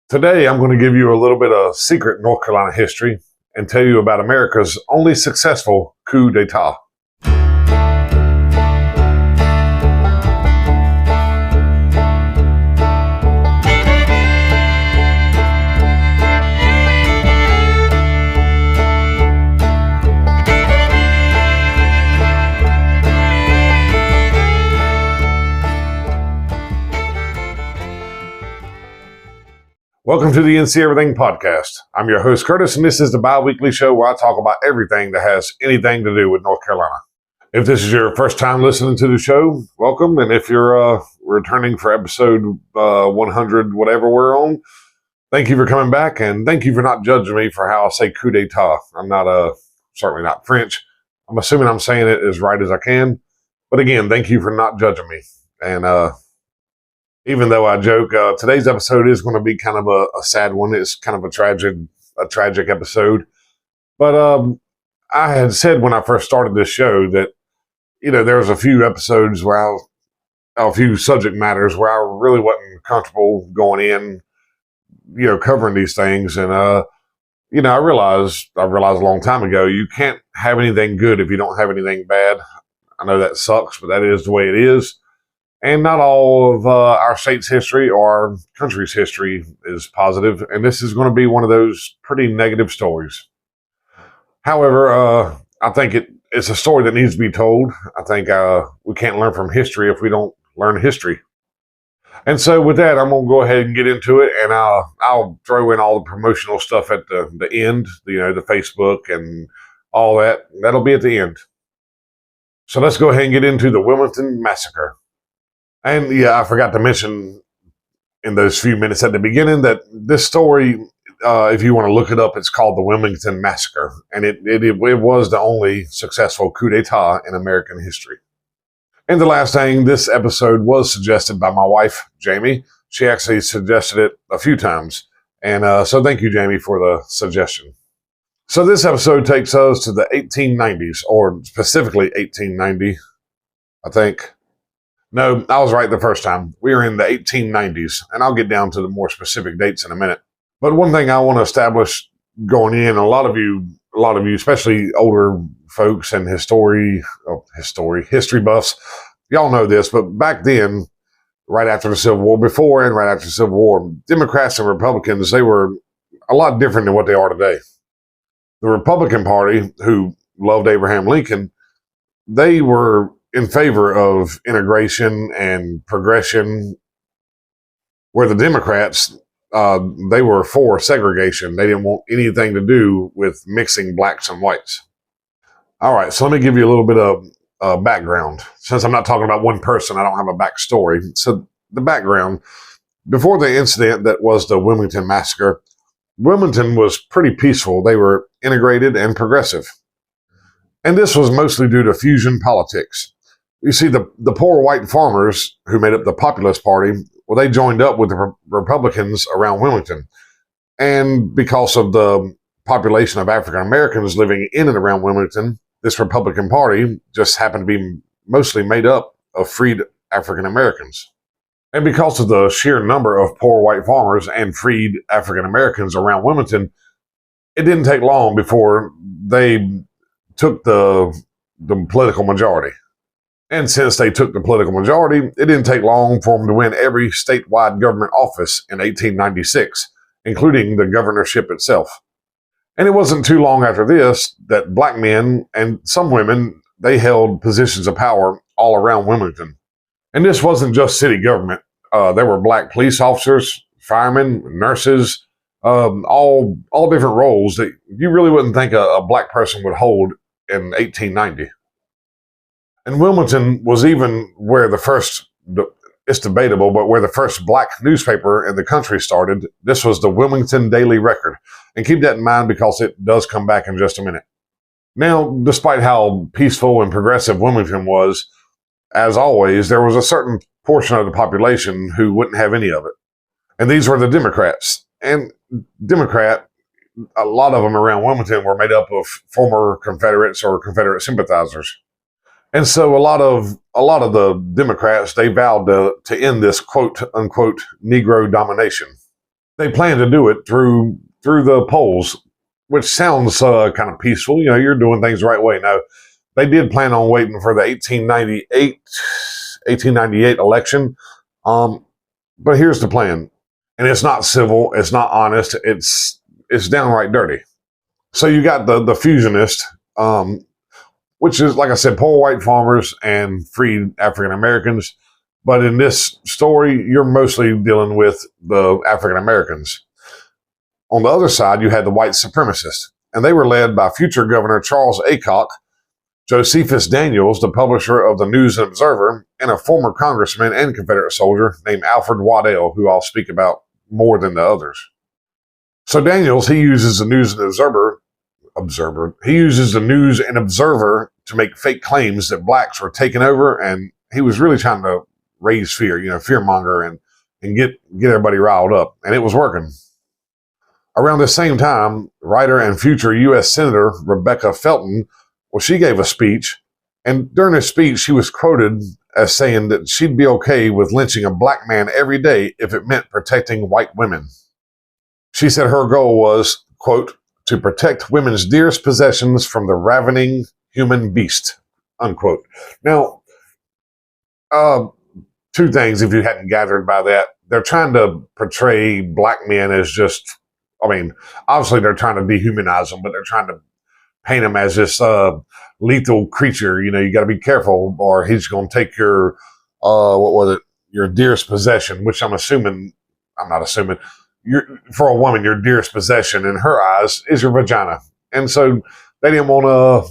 Today, I'm going to give you a little bit of secret North Carolina history and tell you about America's only successful coup d'etat. Welcome to the NC Everything podcast. I'm your host, Curtis, and this is the bi-weekly show where I talk about everything that has anything to do with North Carolina. If this is your first time listening to the show, welcome. And if you're returning for episode 100, whatever we're on, thank you for coming back, and thank you for not judging me for how I say coup d'etat. I'm not certainly not French. I'm assuming I'm saying it as right as I can. But again, thank you for not judging me. And even though I joke, today's episode is going to be kind of a sad one. It's kind of a tragic episode. But I had said when I first started this show that, there was a few episodes where a few subject matters where I really wasn't comfortable going in, covering these things. And, I realized a long time ago, you can't have anything good if you don't have anything bad. I know that sucks, but that is the way it is. And not all of our state's history or our country's history is positive, and this is going to be one of those pretty negative stories. However, I think it's a story that needs to be told. I think we can't learn from history if we don't learn history. And so with that, I'm going to go ahead and get into it, and I'll throw in all the promotional stuff at the end, the Facebook and all that. That'll be at the end. So let's go ahead and get into the Wilmington Massacre. And yeah, I forgot to mention in those few minutes at the beginning that this story, if you want to look it up, it's called the Wilmington Massacre. And it was the only successful coup d'etat in American history. And the last thing, this episode was suggested by my wife, Jamie. She actually suggested it a few times. And so thank you, Jamie, for the suggestion. So this episode takes us to the 1890s, or specifically 1890, I think. No, I was right the first time. We are in the 1890s, and I'll get down to the more specific dates in a minute. But one thing I want to establish going in, a lot of you, especially older folks and history buffs, y'all know this, but back then, right after the Civil War, before and right after the Civil War, Democrats and Republicans, they were a lot different than what they are today. The Republican Party, who loved Abraham Lincoln, they were in favor of integration and progression, where the Democrats, they were for segregation. They didn't want anything to do with mixing blacks and whites. All right, so let me give you a little bit of background. Since I'm not talking about one person, I don't have a backstory. So the background, before the incident that was the Wilmington Massacre, Wilmington was pretty peaceful. They were integrated and progressive. And this was mostly due to fusion politics. You see, the poor white farmers who made up the Populist Party, well, they joined up with the Republicans around Wilmington. And because of the population of African Americans living in and around Wilmington, this Republican Party just happened to be mostly made up of freed African Americans. And because of the sheer number of poor white farmers and freed African Americans around Wilmington, it didn't take long before they took the political majority. And since they took the political majority, it didn't take long for them to win every statewide government office in 1896, including the governorship itself. And it wasn't too long after this that black men and some women, they held positions of power all around Wilmington. And this wasn't just city government. There were black police officers, firemen, nurses, all different roles that you really wouldn't think a black person would hold in 1890. And Wilmington was even where it's debatable, but where the first black newspaper in the country started. This was the Wilmington Daily Record. And keep that in mind because it does come back in just a minute. Now, despite how peaceful and progressive Wilmington was, as always, there was a certain portion of the population who wouldn't have any of it. And these were the Democrats. And a lot of them around Wilmington were made up of former Confederates or Confederate sympathizers. And so a lot of the Democrats, they vowed to end this quote unquote Negro domination. They planned to do it through the polls, which sounds kind of peaceful. You're doing things the right way. No, they did plan on waiting for the 1898 election. But here's the plan. And it's not civil. It's not honest. It's downright dirty. So you got the fusionist, which is, like I said, poor white farmers and freed African Americans. But in this story, you're mostly dealing with the African Americans. On the other side, you had the white supremacists, and they were led by future Governor Charles Aycock, Josephus Daniels, the publisher of the News and Observer, and a former congressman and Confederate soldier named Alfred Waddell, who I'll speak about more than the others. So Daniels, he uses the News and Observer. He uses the News and Observer to make fake claims that blacks were taken over, and he was really trying to raise fear, fearmonger, and get everybody riled up, and it was working. Around the same time, writer and future U.S. Senator Rebecca Felton, she gave a speech, and during her speech, she was quoted as saying that she'd be okay with lynching a black man every day if it meant protecting white women. She said her goal was, quote, to protect women's dearest possessions from the ravening human beast, unquote. Now, two things, if you hadn't gathered by that. They're trying to portray black men as just, obviously they're trying to dehumanize them, but they're trying to paint him as this lethal creature. You got to be careful, or he's going to take your, your dearest possession, which I'm not assuming, for a woman, your dearest possession in her eyes is your vagina. And so they didn't want to,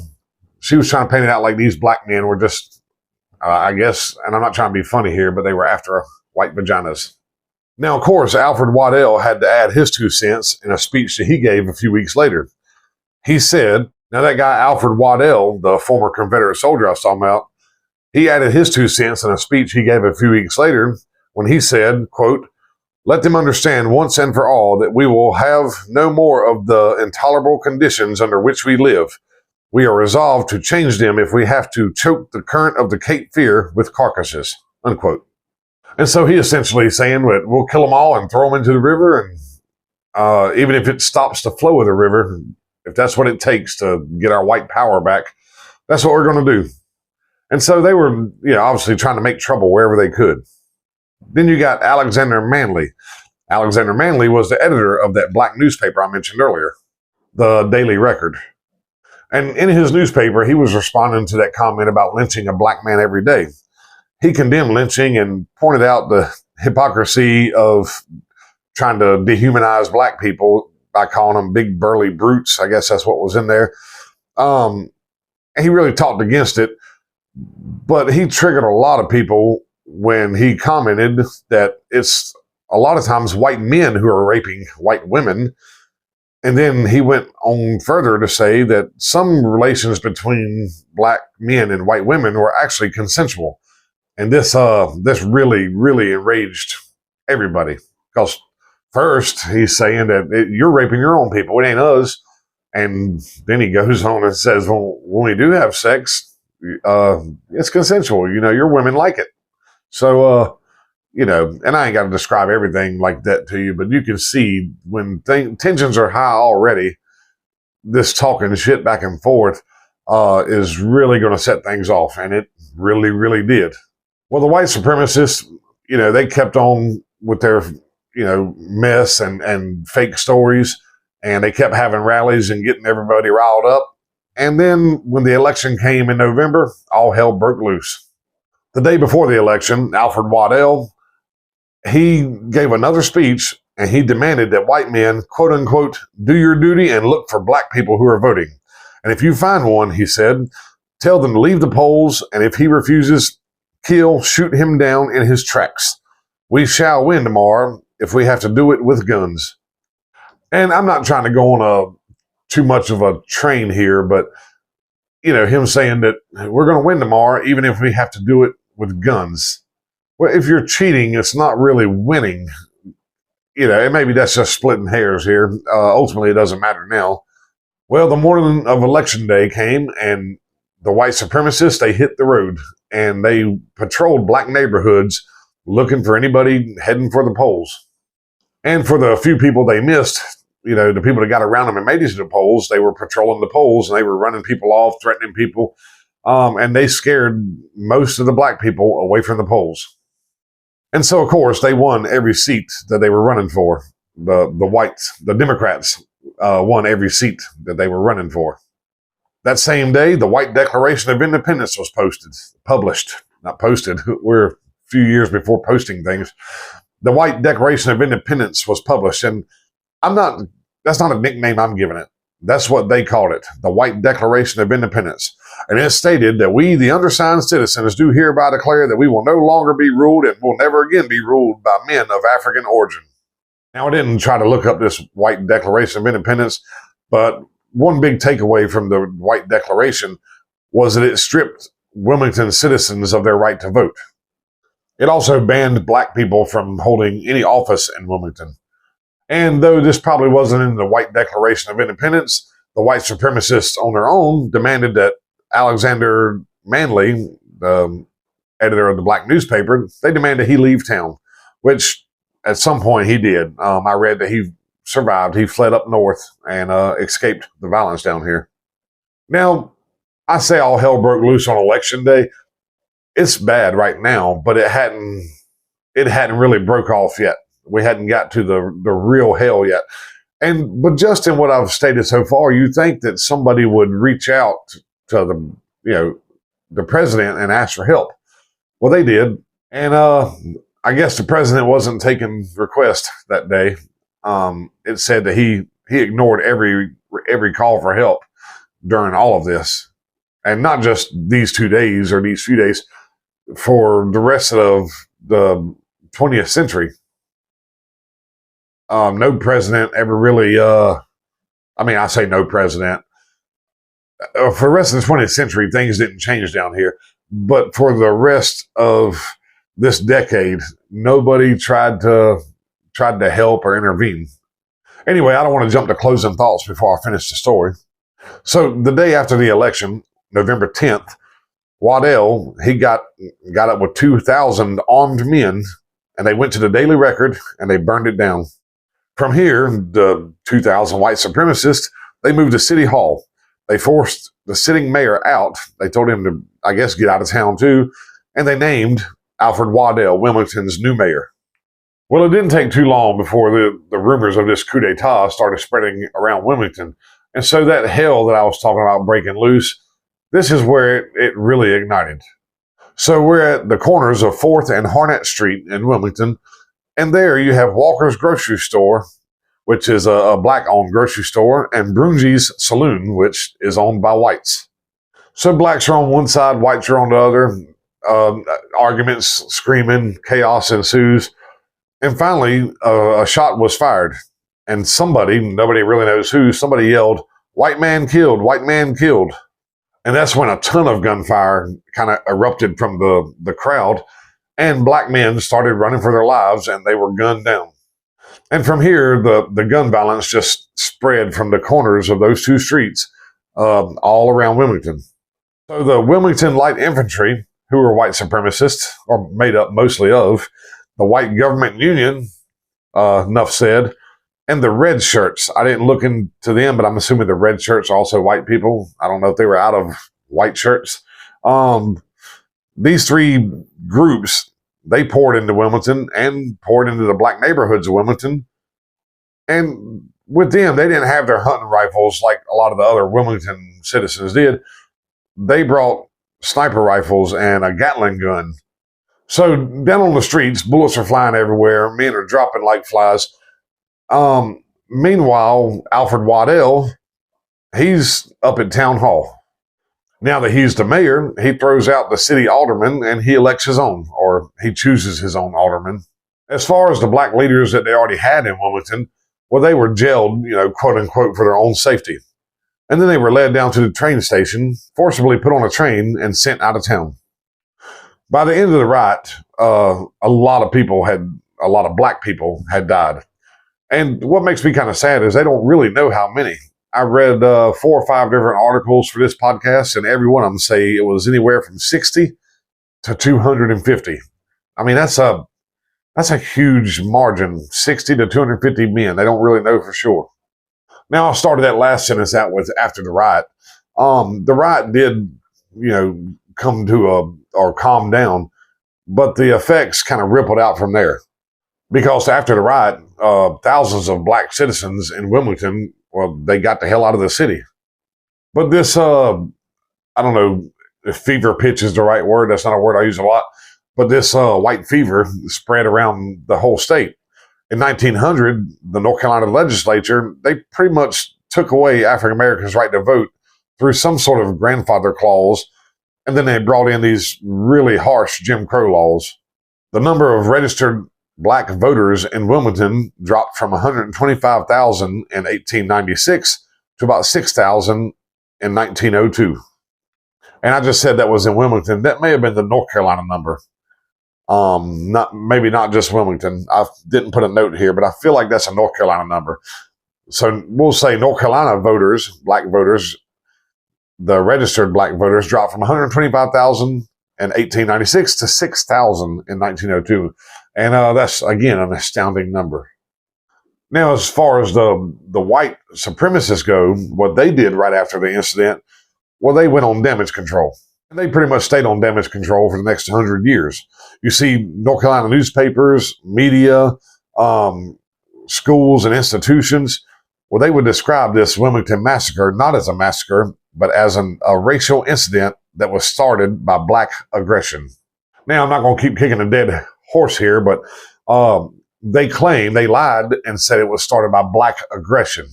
she was trying to paint it out like these black men were just, I guess, and I'm not trying to be funny here, but they were after white vaginas. Now, of course, Alfred Waddell had to add his 2 cents in a speech that he gave a few weeks later. He said, now that guy Alfred Waddell, the former Confederate soldier I was talking about, he added his 2 cents in a speech he gave a few weeks later when he said, quote, let them understand once and for all that we will have no more of the intolerable conditions under which we live. We are resolved to change them if we have to choke the current of the Cape Fear with carcasses, unquote. And so he essentially saying that we'll kill them all and throw them into the river, and even if it stops the flow of the river, if that's what it takes to get our white power back, that's what we're going to do. And so they were, obviously trying to make trouble wherever they could. Then you got Alexander Manly. Alexander Manly was the editor of that black newspaper I mentioned earlier, the Daily Record. And in his newspaper, he was responding to that comment about lynching a black man every day. He condemned lynching and pointed out the hypocrisy of trying to dehumanize black people by calling them big burly brutes. I guess that's what was in there. He really talked against it, but he triggered a lot of people when he commented that it's a lot of times white men who are raping white women. And then he went on further to say that some relations between black men and white women were actually consensual. And this really, really enraged everybody. Because first, he's saying that you're raping your own people. It ain't us. And then he goes on and says, well, when we do have sex, it's consensual. Your women like it. So, and I ain't got to describe everything like that to you, but you can see when tensions are high already, this talking shit back and forth is really going to set things off. And it really, really did. Well, the white supremacists, they kept on with their, mess and fake stories, and they kept having rallies and getting everybody riled up. And then when the election came in November, all hell broke loose. The day before the election, Alfred Waddell, he gave another speech, and he demanded that white men, quote unquote, do your duty and look for black people who are voting. And if you find one, he said, tell them to leave the polls, and if he refuses, shoot him down in his tracks. We shall win tomorrow if we have to do it with guns. And I'm not trying to go on too much of a train here, but, him saying that we're going to win tomorrow, even if we have to do it with guns. Well, if you're cheating, it's not really winning. And maybe that's just splitting hairs here. Ultimately, it doesn't matter now. Well, the morning of election day came, and the white supremacists, they hit the road, and they patrolled black neighborhoods looking for anybody heading for the polls. And for the few people they missed, the people that got around them and made it to the polls, they were patrolling the polls and they were running people off, threatening people. And they scared most of the black people away from the polls. And so, of course, they won every seat that they were running for. The whites, the Democrats, won every seat that they were running for. That same day, the White Declaration of Independence was published. Not posted. We're a few years before posting things. The White Declaration of Independence was published, and that's not a nickname I'm giving it. That's what they called it, the White Declaration of Independence. And it stated that we, the undersigned citizens, do hereby declare that we will no longer be ruled and will never again be ruled by men of African origin. Now, I didn't try to look up this White Declaration of Independence, but one big takeaway from the White Declaration was that it stripped Wilmington citizens of their right to vote. It also banned black people from holding any office in Wilmington. And though this probably wasn't in the White Declaration of Independence, the white supremacists on their own demanded that Alexander Manly, the editor of the black newspaper, they demanded he leave town, which at some point he did. I read that he survived. He fled up north and escaped the violence down here. Now, I say all hell broke loose on election day. It's bad right now, but it hadn't really broke off yet. We hadn't got to the real hell yet. But just in what I've stated so far, you think that somebody would reach out to the president and ask for help. Well, they did. And I guess the president wasn't taking requests that day. It said that he ignored every call for help during all of this. And not just these 2 days or these few days, for the rest of the 20th century. No president ever really, I say no president. For the rest of the 20th century, things didn't change down here. But for the rest of this decade, nobody tried to help or intervene. Anyway, I don't want to jump to closing thoughts before I finish the story. So the day after the election, November 10th, Waddell, he got up with 2,000 armed men, and they went to the Daily Record and they burned it down. From here, the 2,000 white supremacists, they moved to City Hall. They forced the sitting mayor out. They told him to, I guess, get out of town too. And they named Alfred Waddell, Wilmington's new mayor. Well, it didn't take too long before the rumors of this coup d'etat started spreading around Wilmington. And so that hell that I was talking about breaking loose, this is where it really ignited. So we're at the corners of 4th and Harnett Street in Wilmington. And there you have Walker's Grocery Store, which is a black-owned grocery store, and Brunji's Saloon, which is owned by whites. So blacks are on one side, whites are on the other. Arguments, screaming, chaos ensues. And finally, a shot was fired. And somebody, nobody really knows who, somebody yelled, "White man killed, white man killed." And that's when a ton of gunfire kind of erupted from the crowd. And black men started running for their lives, and they were gunned down. And from here, the gun violence just spread from the corners of those two streets all around Wilmington. So the Wilmington Light Infantry, who were white supremacists, or made up mostly of, the White Government Union, enough said, and the red shirts. I didn't look into them, but I'm assuming the red shirts are also white people. I don't know if they were out of white shirts. These three groups, they poured into Wilmington and poured into the black neighborhoods of Wilmington. And with them, they didn't have their hunting rifles like a lot of the other Wilmington citizens did. They brought sniper rifles and a Gatling gun. So down on the streets, bullets are flying everywhere. Men are dropping like flies. Meanwhile, Alfred Waddell, he's up at town hall. Now that he's the mayor, he throws out the city alderman and he elects his own, or he chooses his own alderman. As far as the black leaders that they already had in Wilmington, well, they were jailed, quote unquote, for their own safety. And then they were led down to the train station, forcibly put on a train and sent out of town. By the end of the riot, a lot of black people had died. And what makes me kind of sad is they don't really know how many. I read 4 or 5 different articles for this podcast, and every one of them say it was anywhere from 60 to 250. I mean, that's a That's a huge margin, 60 to 250 men. They don't really know for sure. Now, I started that last sentence out with after the riot. The riot did, come to or calm down, but the effects kind of rippled out from there. Because after the riot, thousands of black citizens in Wilmington, well, they got the hell out of the city. But this, I don't know if fever pitch is the right word. That's not a word I use a lot. But this white fever spread around the whole state. In 1900, the North Carolina legislature, they pretty much took away African Americans' right to vote through some sort of grandfather clause. And then they brought in these really harsh Jim Crow laws. The number of registered black voters in Wilmington dropped from 125,000 in 1896 to about 6,000 in 1902. And I just said that was in Wilmington. That may have been the North Carolina number. Maybe not just Wilmington. I didn't put a note here, but I feel like that's a North Carolina number. So we'll say North Carolina voters, black voters, the registered black voters dropped from 125,000 in 1896 to 6,000 in 1902. And that's, again, an astounding number. Now, as far as the white supremacists go, what they did right after the incident, well, they went on damage control. And they pretty much stayed on damage control for the next 100 years. You see North Carolina newspapers, media, schools, and institutions, well, they would describe this Wilmington Massacre not as a massacre, but as a racial incident that was started by black aggression. Now, I'm not going to keep kicking a dead horse here, but they lied and said it was started by black aggression.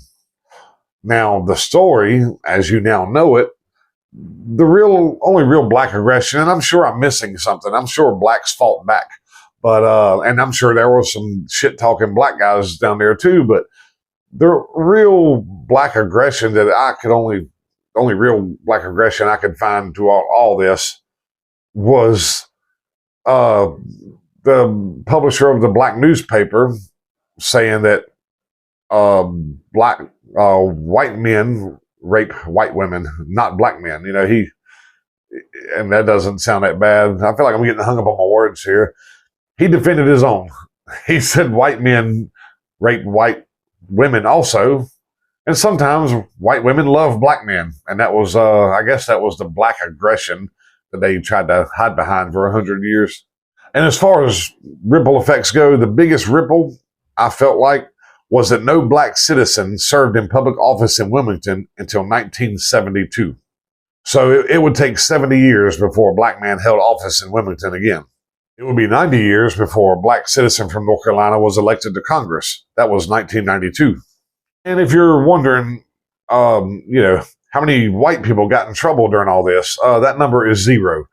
Now, the story, as you now know it, the only real black aggression, and I'm sure I'm missing something. I'm sure blacks fought back, but and I'm sure there were some shit talking black guys down there too. But the real black aggression that only real black aggression I could find to all this was the publisher of the black newspaper saying that white men rape white women, not black men. And that doesn't sound that bad. I feel like I'm getting hung up on my words here. He defended his own. He said white men rape white women also, and sometimes white women love black men. And that was, I guess that was the black aggression that they tried to hide behind for 100 years. And as far as ripple effects go, the biggest ripple I felt like was that no black citizen served in public office in Wilmington until 1972. So it would take 70 years before a black man held office in Wilmington again. It would be 90 years before a black citizen from North Carolina was elected to Congress. That was 1992. And if you're wondering, how many white people got in trouble during all this, that number is 0.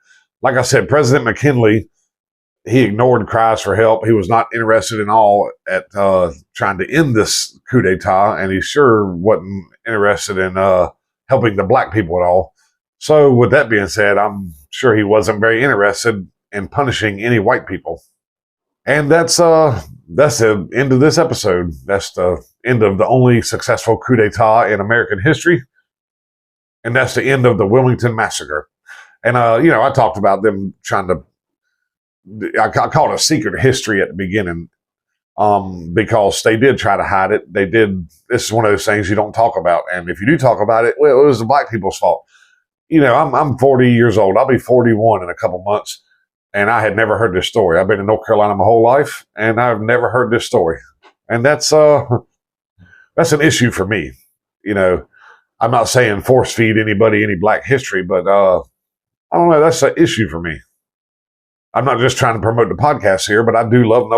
Like I said, President McKinley, he ignored cries for help. He was not interested at all at trying to end this coup d'etat, and he sure wasn't interested in helping the black people at all. So with that being said, I'm sure he wasn't very interested in punishing any white people. And that's the end of this episode. That's the end of the only successful coup d'etat in American history. And that's the end of the Wilmington Massacre. And, I talked about them trying to, I called it a secret history at the beginning, because they did try to hide it. This is one of those things you don't talk about. And if you do talk about it, well, it was the black people's fault. I'm 40 years old. I'll be 41 in a couple months. And I had never heard this story. I've been in North Carolina my whole life, and I've never heard this story. And that's an issue for me. I'm not saying force feed anybody any black history, but I don't know. That's an issue for me. I'm not just trying to promote the podcast here, but I do love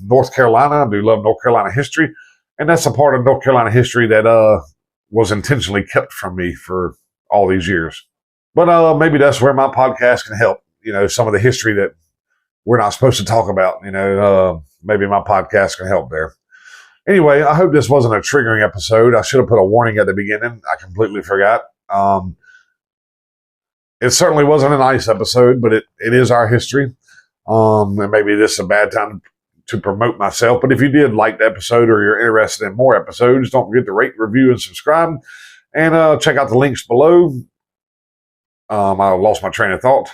North Carolina. I do love North Carolina history. And that's a part of North Carolina history that was intentionally kept from me for all these years. But maybe that's where my podcast can help. Some of the history that we're not supposed to talk about. Maybe my podcast can help there. Anyway, I hope this wasn't a triggering episode. I should have put a warning at the beginning. I completely forgot. It certainly wasn't a nice episode, but it is our history. And maybe this is a bad time to promote myself. But if you did like the episode or you're interested in more episodes, don't forget to rate, review, and subscribe. And check out the links below. I lost my train of thought.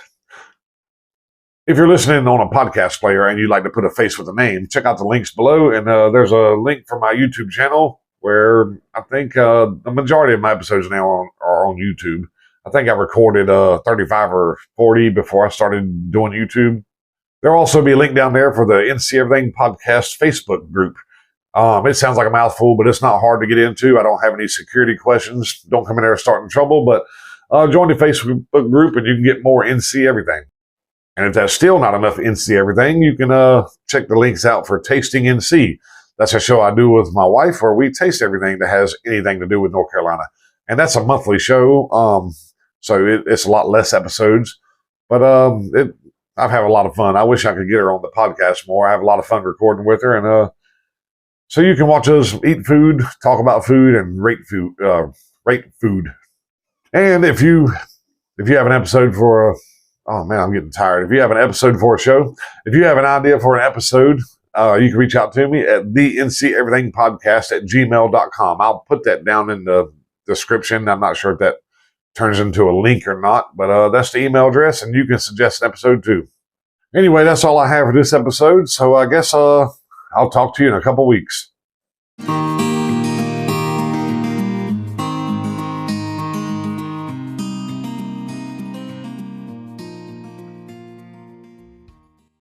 If you're listening on a podcast player and you'd like to put a face with a name, check out the links below. And there's a link for my YouTube channel where I think the majority of my episodes now are on YouTube. I think I recorded 35 or 40 before I started doing YouTube. There'll also be a link down there for the NC Everything Podcast Facebook group. It sounds like a mouthful, but it's not hard to get into. I don't have any security questions. Don't come in there starting trouble, but join the Facebook group and you can get more NC Everything. And if that's still not enough NC Everything, you can check the links out for Tasting NC. That's a show I do with my wife where we taste everything that has anything to do with North Carolina. And that's a monthly show, so it's a lot less episodes. But I've had a lot of fun. I wish I could get her on the podcast more. I have a lot of fun recording with her. And so you can watch us eat food, talk about food, and rate food. And if you have an episode for oh man, I'm getting tired. If you have an episode for a show, if you have an idea for an episode, you can reach out to me at the ncEverythingPodcast@gmail.com. I'll put that down in the description. I'm not sure if that turns into a link or not, but that's the email address, and you can suggest an episode too. Anyway, that's all I have for this episode, so I guess I'll talk to you in a couple weeks.